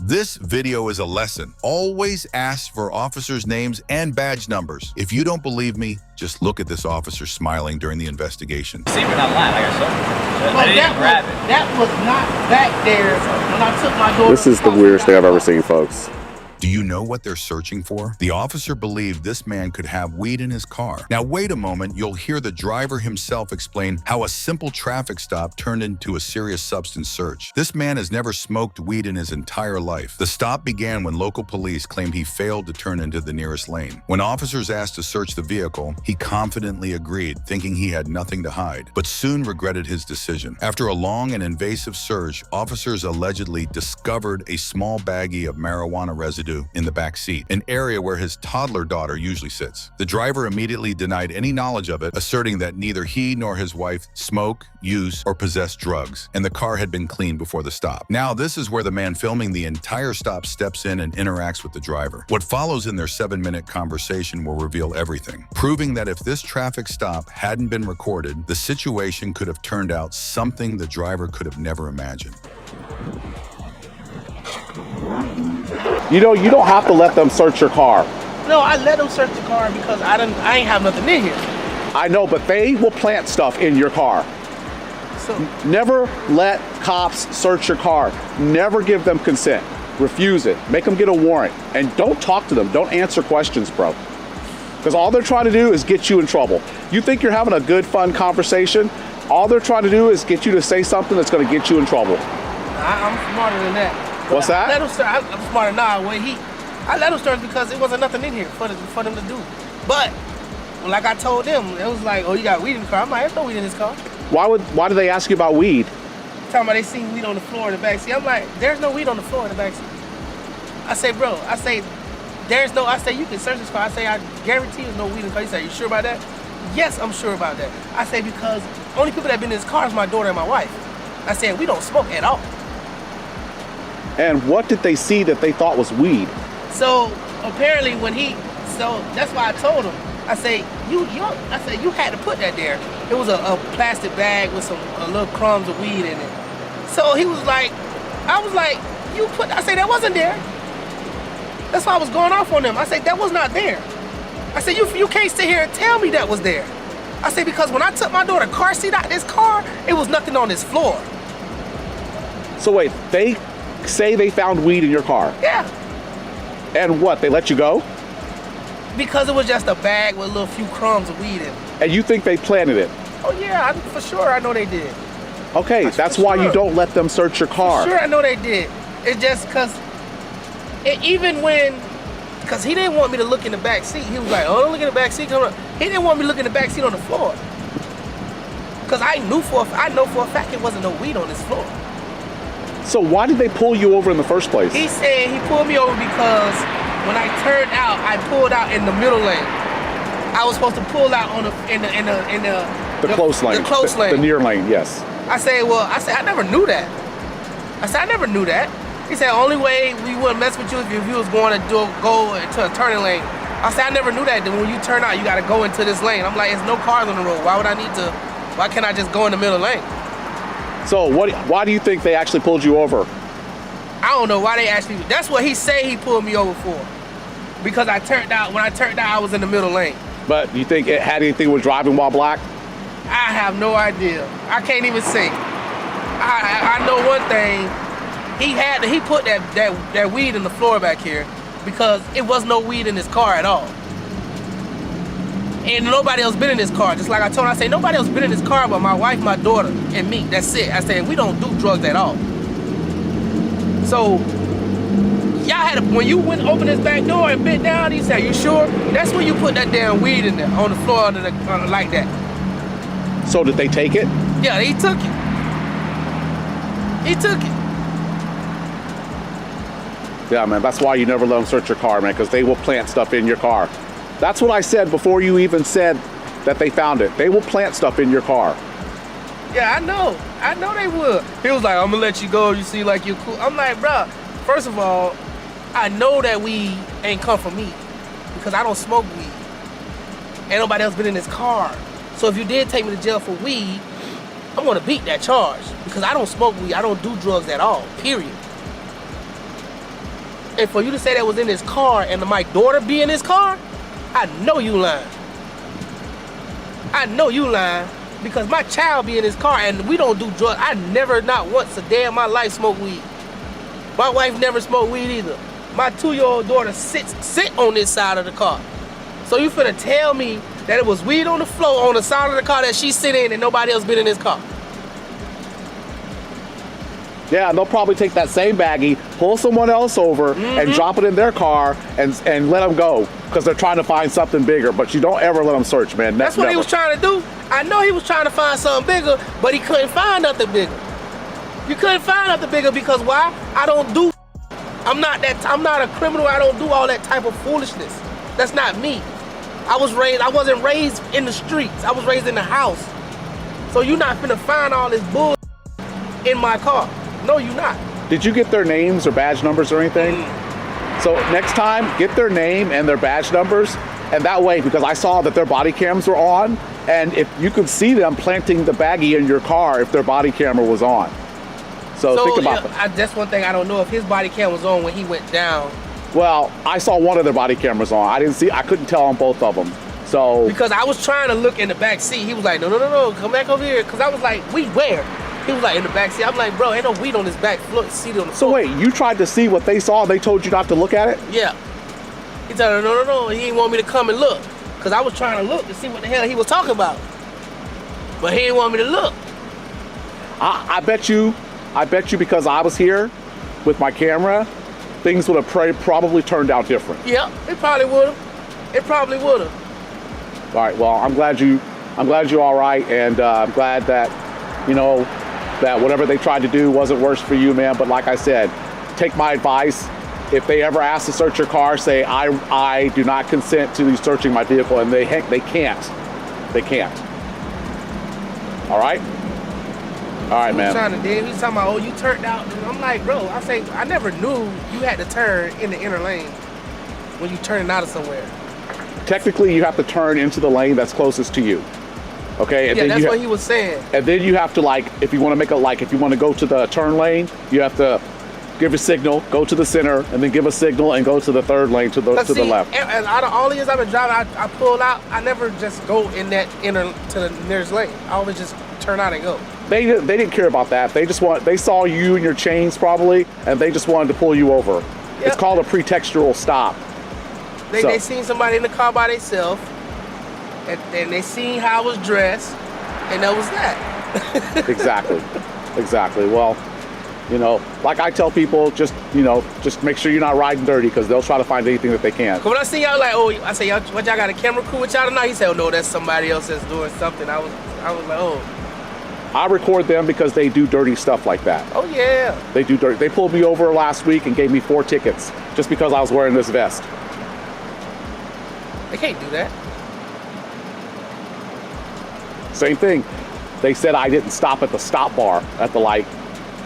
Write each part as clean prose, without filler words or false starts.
This video is a lesson. Always ask for officers' names and badge numbers. If you don't believe me, just look at this officer smiling during the investigation. See, we're not lying, like I said. Well, I didn't grab it. That was not back there when I took my daughter. This is the weirdest thing I've ever seen, folks. Do you know what they're searching for? The officer believed this man could have weed in his car. Now, wait a moment, you'll hear the driver himself explain how a simple traffic stop turned into a serious substance search. This man has never smoked weed in his entire life. The stop began when local police claimed he failed to turn into the nearest lane. When officers asked to search the vehicle, he confidently agreed, thinking he had nothing to hide, but soon regretted his decision. After a long and invasive search, officers allegedly discovered a small baggie of marijuana residue in the back seat, an area where his toddler daughter usually sits. The driver immediately denied any knowledge of it, asserting that neither he nor his wife smoke, use, or possess drugs, and the car had been cleaned before the stop. Now, this is where the man filming the entire stop steps in and interacts with the driver. What follows in their 7-minute conversation will reveal everything, proving that if this traffic stop hadn't been recorded, the situation could have turned out something the driver could have never imagined. You know, you don't have to let them search your car. No, I let them search the car because I ain't have nothing in here. I know, but they will plant stuff in your car. So Never let cops search your car. Never give them consent. Refuse it. Make them get a warrant. And don't talk to them. Don't answer questions, bro. Because all they're trying to do is get you in trouble. You think you're having a good, fun conversation? All they're trying to do is get you to say something that's going to get you in trouble. I'm smarter than that. What's that? I let him search. I'm smarter now. I let him search because it wasn't nothing in here for them to do. But like I told them, it was like, oh, you got weed in the car. I'm like, there's no weed in this car. Why do they ask you about weed? Talking about they seen weed on the floor in the backseat. I'm like, there's no weed on the floor in the backseat. I say, bro, I say, you can search this car. I say, I guarantee there's no weed in the car. He said, you sure about that? Yes, I'm sure about that. I say, because only people that been in this car is my daughter and my wife. I said, we don't smoke at all. And what did they see that they thought was weed? So apparently so that's why I told him, I say, you had to put that there. It was a plastic bag with some little crumbs of weed in it. So he was like, I was like, I say, that wasn't there. That's why I was going off on them. I said, that was not there. I said, you can't sit here and tell me that was there. I said, because when I took my daughter's car seat out of this car, it was nothing on this floor. So wait, they say they found weed in your car? Yeah. And what, they let you go? Because it was just a bag with a little few crumbs of weed in it. And you think they planted it? Oh yeah, for sure I know they did. Okay, that's why you don't let them search your car. For sure I know they did. It's just because because he didn't want me to look in the back seat. He was like, oh, don't look in the back seat. He didn't want me to look in the back seat on the floor. Because I know for a fact it wasn't no weed on this floor. So why did they pull you over in the first place? He said he pulled me over because when I turned out, I pulled out in the middle lane. I was supposed to pull out in the close lane. The close lane. The near lane, yes. I said, I never knew that. I never knew that. He said, only way we wouldn't mess with you is if you was going to go into a turning lane. I said, I never knew that. Then when you turn out, you got to go into this lane. I'm like, there's no cars on the road. Why can't I just go in the middle lane? So why do you think they actually pulled you over? I don't know why they actually, that's what he said he pulled me over for. Because when I turned out, I was in the middle lane. But you think it had anything with driving while black? I have no idea. I can't even say. I know one thing, he put that weed in the floor back here because it was no weed in his car at all. And nobody else been in this car. Just like I told him, I say, nobody else been in this car but my wife, my daughter, and me. That's it. I said, we don't do drugs at all. So, y'all when you went open this back door and bent down, he said, you sure? That's when you put that damn weed in there, on the floor like that. So did they take it? Yeah, he took it. He took it. Yeah, man, that's why you never let them search your car, man, because they will plant stuff in your car. That's what I said before you even said that they found it. They will plant stuff in your car. Yeah, I know. I know they would. He was like, I'm gonna let you go. You see, like, you're cool. I'm like, bro, first of all, I know that weed ain't come from me because I don't smoke weed. Ain't nobody else been in this car. So if you did take me to jail for weed, I'm gonna beat that charge because I don't smoke weed. I don't do drugs at all, period. And for you to say that was in his car and my daughter be in his car, I know you lying. I know you lying because my child be in his car and we don't do drugs. I never, not once a day in my life, smoke weed. My wife never smoked weed either. My 2-year-old daughter sit on this side of the car. So you finna tell me that it was weed on the floor on the side of the car that she sit in and nobody else been in this car? Yeah, and they'll probably take that same baggie, pull someone else over, and drop it in their car and let them go because they're trying to find something bigger. But you don't ever let them search, man. That's what never. he was trying to do. I know he was trying to find something bigger, but he couldn't find nothing bigger. You couldn't find nothing bigger because why? I don't do. I'm not a criminal. I don't do all that type of foolishness. That's not me. I wasn't raised in the streets. I was raised in the house. So you're not finna find all this bull in my car. No, you're not. Did you get their names or badge numbers or anything? So next time, get their name and their badge numbers, and that way, because I saw that their body cams were on, and if you could see them planting the baggie in your car if their body camera was on. So think about that. That's one thing I don't know if his body cam was on when he went down. Well, I saw one of their body cameras on. I couldn't tell on both of them. So because I was trying to look in the back seat, he was like, no, come back over here. Because I was like, weed where? He was like, in the back seat. I'm like, bro, ain't no weed on this back seat on the floor. So wait, you tried to see what they saw and they told you not to look at it? Yeah. He told me, no, he didn't want me to come and look. Because I was trying to look to see what the hell he was talking about. But he didn't want me to look. I bet you because I was here with my camera, things would have probably turned out different. Yeah, it probably would have. It probably would have. All right, well, I'm glad you're all right, and I'm glad that, that whatever they tried to do wasn't worse for you, man. But like I said, take my advice. If they ever ask to search your car, say, I do not consent to you searching my vehicle, and they can't. They can't. All right? All right, man. He's talking about, you turned out. And I'm like, bro, I never knew you had to turn in the inner lane when you turning out of somewhere. Technically, you have to turn into the lane that's closest to you. Okay? And yeah, then that's what he was saying. And then you have to, if you want to go to the turn lane, you have to give a signal, go to the center, and then give a signal and go to the third lane to the left. And out of all the years I've been driving, I pull out. I never just go in that inner to the nearest lane. I always just turn out and go. They didn't care about that. They saw you and your chains probably, and they just wanted to pull you over. Yep. It's called a pretextual stop. They seen somebody in the car by themselves, and they seen how I was dressed, and that was that. Exactly. Well, like I tell people, just make sure you're not riding dirty because they'll try to find anything that they can. When I see y'all I say, what y'all got a camera crew with y'all tonight? He said, oh no, that's somebody else that's doing something. I was like, oh. I record them because they do dirty stuff like that. Oh yeah. They do dirty. They pulled me over last week and gave me 4 tickets just because I was wearing this vest. They can't do that. Same thing. They said I didn't stop at the stop bar at the light.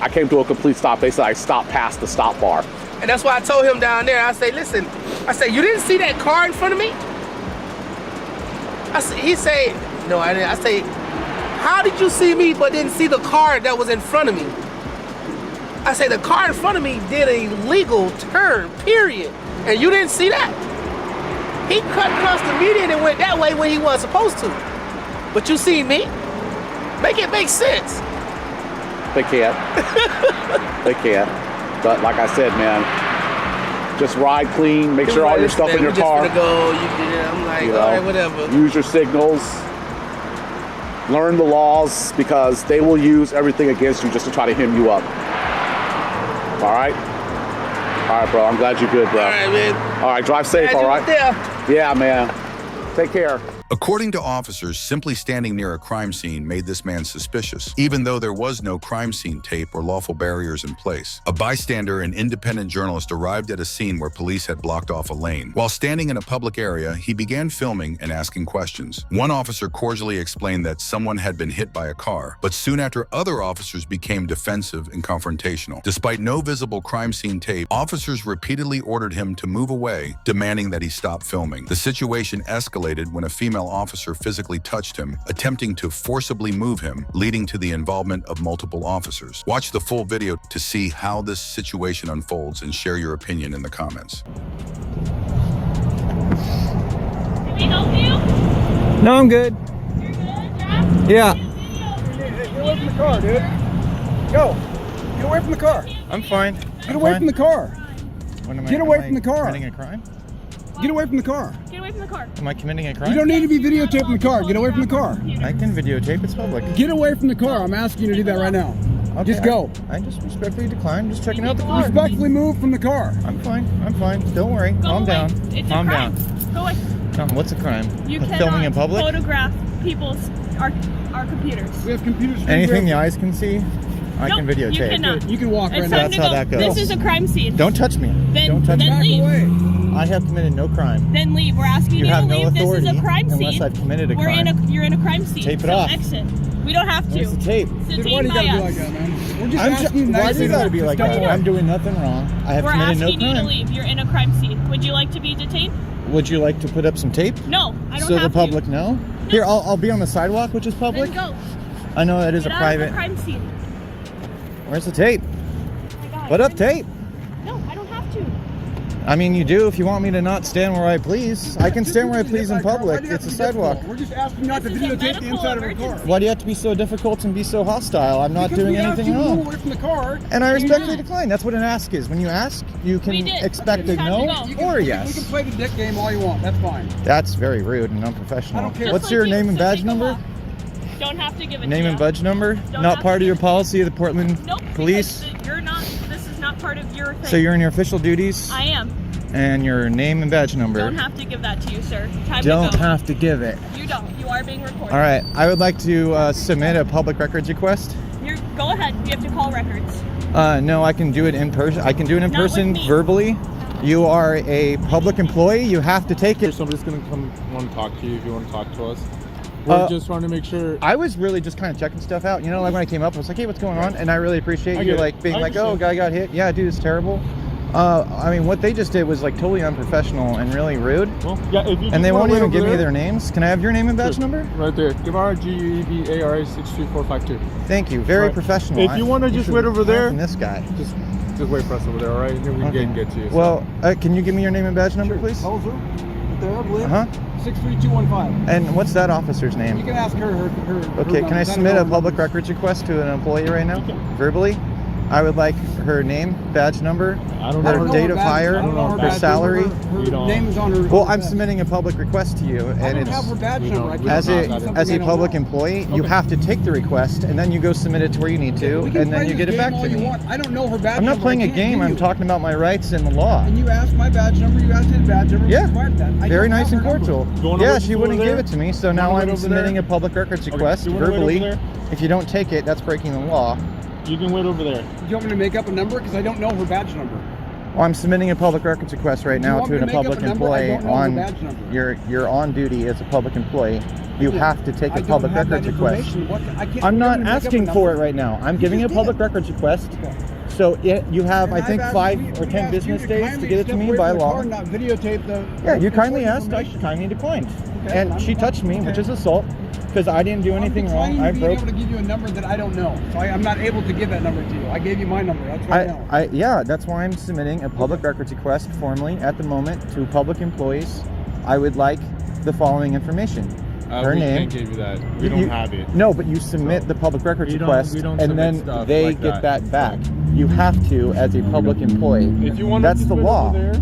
I came to a complete stop. They said I stopped past the stop bar. And that's why I told him down there, I say, listen, you didn't see that car in front of me? He said, no, I didn't. I say, how did you see me but didn't see the car that was in front of me? I say, the car in front of me did a legal turn, period. And you didn't see that? He cut across the median and went that way when he wasn't supposed to. But you see me? Make it make sense. They can't. They can't. But like I said, man, just ride clean. Make sure all your stuff in your car. I'm like, all right, whatever. Use your signals. Learn the laws because they will use everything against you just to try to hem you up. All right? All right, bro. I'm glad you're good, bro. All right, man. All right, drive safe, all right? Yeah, man. Take care. According to officers, simply standing near a crime scene made this man suspicious, even though there was no crime scene tape or lawful barriers in place. A bystander and independent journalist arrived at a scene where police had blocked off a lane. While standing in a public area, he began filming and asking questions. One officer cordially explained that someone had been hit by a car, but soon after, other officers became defensive and confrontational. Despite no visible crime scene tape, officers repeatedly ordered him to move away, demanding that he stop filming. The situation escalated when a female female officer physically touched him, attempting to forcibly move him, leading to the involvement of multiple officers. Watch the full video to see how this situation unfolds and share your opinion in the comments. Can we help you? No, I'm good. You're good, Jack? Yeah. Get away from the car, dude. Go. Get away from the car. I'm fine. Get away from the car. Get away from the car. Committing a crime? Get away from the car. Get away from the car. Am I committing a crime? You don't need to be videotaping the car. Get away from the car. I can videotape. It's public. Get away from the car. I'm asking you to do that right now. Okay, Just go. I just respectfully decline. Just checking out the car. Respectfully move from the car. I'm fine. I'm fine. Don't worry. Go Calm away. down. It's Calm a crime. down. Go away. No, what's a crime? You Filming cannot in public? photograph our computers. We have computers. Anything the eyes can see, I Nope, can videotape. You cannot. You can walk It's right time now. That's to how go. that goes. This is a crime scene. Don't touch me. Then- Don't touch then me. leave. Away. I have committed no crime. Then leave. We're asking You you, have to no leave. authority This is a crime unless scene. I've committed a We're crime. you're in a crime scene. Tape it so off. Exit. We don't have to. Where's the tape? It's Dude, why do detained you by gotta be us. like that, man? We're just Why asking you do nicely. you gotta be like Just that? don't I'm worry. doing nothing wrong. I have We're committed no asking you to crime. leave. You're in a crime scene. Would you like to be detained? Would you like to put up some tape? No, I don't So have the public to. know? Here, I'll be on the sidewalk, which is public. Then go. I know that is Get a out private. of the crime scene. Where's the tape? I got it. Put up tape. No, I don't have to. I mean, you do if you want me to not stand where I please. I can stand where I please in public. It's a sidewalk. We're just asking not to This is a videotape the medical inside of our car. emergency. Why do you have to be so difficult and be so hostile? I'm not Because doing we asked anything you to move wrong. away from the car. And I you respectfully didn't. decline. That's what an ask is. When you ask, you We can did. expect a It's time no to go. You can- or a We can yes. play the dick game all you want. That's fine. That's very rude and unprofessional. I don't care. Just What's like your you, name and so badge take a number? walk. Don't have to give it Name to and you. badge number? Don't Not have part to of your give it. policy of the Portland Nope. Police? Because you're not. This is not part of your thing. So you're in your official duties? I am. And your name and badge number? Don't have to give that to you, sir. Time Don't to go. have to give it. You don't. You are being recorded. All right. I would like to submit a public records request. Go ahead. You have to call records. No, I can do it in person. I can do it in Not with person me. verbally. You are a public employee. You have to take it. Somebody's gonna come want to talk to you if you want to talk to us. We're just trying to make sure. I was really just kind of checking stuff out. You know, like when I came up, I was like, hey, what's going on? And I really appreciate I you get it. like being I like, oh, understand. guy got hit. Yeah, dude, it's terrible. I mean, what they just did was like totally unprofessional and really rude. Well, yeah, if you And they just won't wanna even wait give over me there, their names. Can I have your name and badge Sure. number? Right there. Give our GUEBARA 62452. Thank you. Very Right. professional. If you wanna just wait over there- And this guy. Just wait for us over there, all right? And then we Okay. can get to you. so. Well, can you give me your name and badge number, please? Hauser, right there, I believe. Uh-huh. 63215. And what's that officer's name? You can ask her. Okay, can I number. submit a public records request to an employee right now? Verbally? I would like her name, badge number, I don't her know. date of hire, I don't know her badge salary. number. Her You don't- name is on her. Well, I'm submitting a public request to you, I and don't have her it's badge We number. don't- I we can't as don't tell a you something as I a don't public know. employee, you Okay. have to take the request, and then you go submit it to where you need to, We can and then play you this get it game back all to you me. want. I don't know her badge I'm not number. playing I a can't game. give I'm you. talking about my rights and the law. And you asked my badge number. You asked his badge number. Yeah. Expired that. I Very don't nice have and her number. cordial. You wanna Yeah, wait she over wouldn't give there? it to me, so You now wanna wait I'm over submitting there? a public records request You wanna wait over verbally. there? If you don't take it, that's breaking the law. You can wait over there. Do you want me to make up a number? Because I don't know her badge number. Well, I'm submitting a public records request right Do you now want to me a to make up public a number? I employee don't know her on badge number. you're on duty as a public employee. You Yeah. have to take I a don't public have that records request. information. I can't, I'm you not want me to make up a asking for it number? right now. I'm giving you a just public did. records request. Okay. So you have, And I think, I've asked 5 you- or we 10 asked you business to days kindly to get it to step me away by from the law. car and not videotape the Yeah, you kindly employee asked, I information. kindly declined. Okay, And I'm she touched me, okay. which is assault, because I didn't do anything wrong. I'm I declining broke. being able to give you a number that I don't know. So I'm not able to give that number to you. I gave you my number. That's what I know. Yeah, that's why I'm submitting a public records request formally at the moment to public employees. I would like the following information. Her We name. can't give you that. We don't have it. No, but you submit the public records We don't- request, we don't and submit then stuff they like get that. that back. You have to as a public employee. If you want That's to the wait law. over there,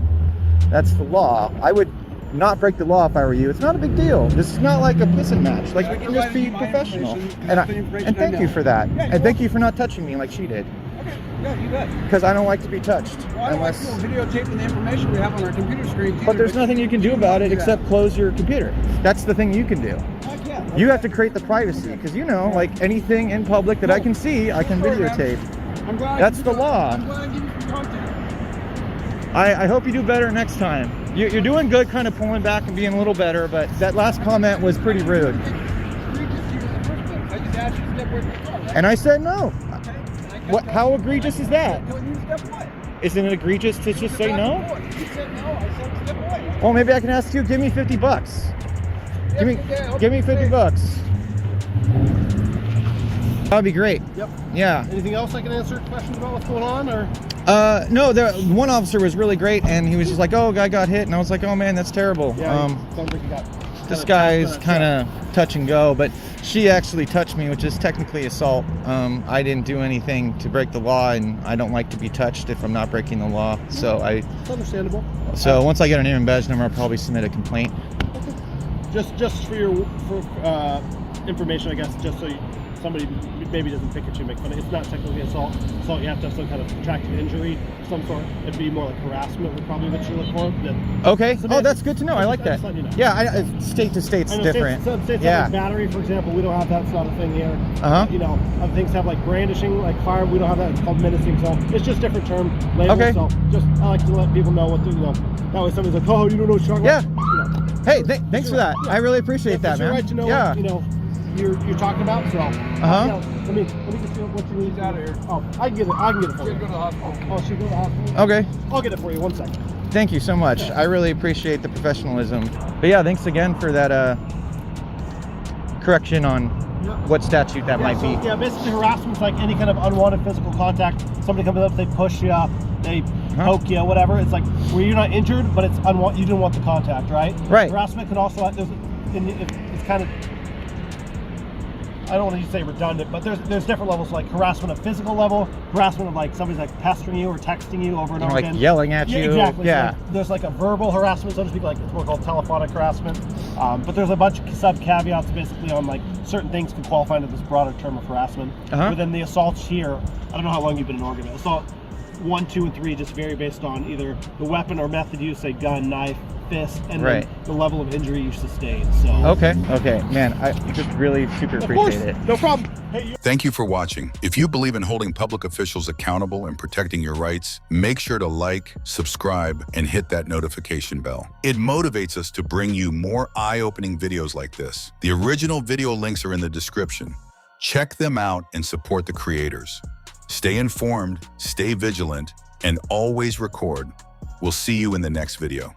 That's the law. I would not break the law if I were you. It's not a big deal. This is not like a pissing match. Like, we can just be professional. And thank you for that. Yeah, And thank you for not touching me like she did. Okay, yeah, you bet. Because I don't like to be touched. Well, I don't like people videotaping the information we have on our computer screens. But there's nothing you can do about it do that. except close your computer. That's the thing you can do. I can't. You have to create the privacy, because you know, like anything in public that I can see, I can Sorry, man. videotape. I'm glad I That's give the you- law. I'm glad I give you some content. I hope you do better next time. You're doing good kind of pulling back and being a little better, but that last comment was pretty rude. I just asked you to step away from the car, right? And I said no. Okay. What? How egregious is that? Telling you to step away. Isn't it egregious to just say no? You said no, I said step away. Well, maybe I can ask you, give me $50. Give me 50 bucks. That'd be great. Yep. Yeah. Anything else I can answer questions about what's going on, or? No, the one officer was really great, and he was just like, "Oh, guy got hit," and I was like, "Oh man, that's terrible." Yeah, sounds like you got this guy's kind of touch and go, but she actually touched me, which is technically assault. I didn't do anything to break the law, and I don't like to be touched if I'm not breaking the law. So It's understandable. So once I get an name and badge number, I'll probably submit a complaint. Just for your information, I guess, just so somebody maybe doesn't pick at you, make fun of it. It's not technically assault. Assault, you have to have some kind of protracted injury of some sort. It'd be more like harassment would probably what you look for. Okay. Oh, that's good to know. I like that. You know. Yeah, state to state's different. States Yeah. have like battery, for example. We don't have that. It's not a thing here. Uh-huh. You know, other things have like brandishing, like fire. We don't have that. It's called menacing. So it's just different term labels. Okay. So just I like to let people know what to, you know. That way somebody's like, oh, you don't know what you're talking about. Yeah. You know. Hey, thanks for that. Yeah. I really appreciate It's that, your man. right to know Yeah. what, you know, you're talking about. So let me just see what you need out of here. Oh, I can get it for you. Go to the hospital. Oh, she'll go to the hospital. Okay. I'll get it for you. 1 second. Thank you so much. I really appreciate the professionalism. But yeah, thanks again for that correction on what statute that might be. Yeah, basically harassment's like any kind of unwanted physical contact. Somebody comes up, they push you, they poke you, whatever. It's like where you're not injured, but it's you didn't want the contact, right? Right. Harassment can also it's kind of, I don't want to say redundant, but there's different levels, like harassment at physical level, harassment of like somebody's like pestering you or texting you over and over Like again. yelling at you. Exactly. Yeah. So there's like a verbal harassment, so to speak, like it's more called telephonic harassment. But there's a bunch of sub caveats basically on like certain things can qualify into this broader term of harassment. Within the assaults here, I don't know how long you've been in Oregon. Assault 1, 2, and 3 just vary based on either the weapon or method used, say gun, knife, fist, and then the level of injury you sustained. So Okay, man, I just really super appreciate it. No problem. Hey, Thank you for watching. If you believe in holding public officials accountable and protecting your rights, make sure to like, subscribe, and hit that notification bell. It motivates us to bring you more eye-opening videos like this. The original video links are in the description. Check them out and support the creators. Stay informed, stay vigilant, and always record. We'll see you in the next video.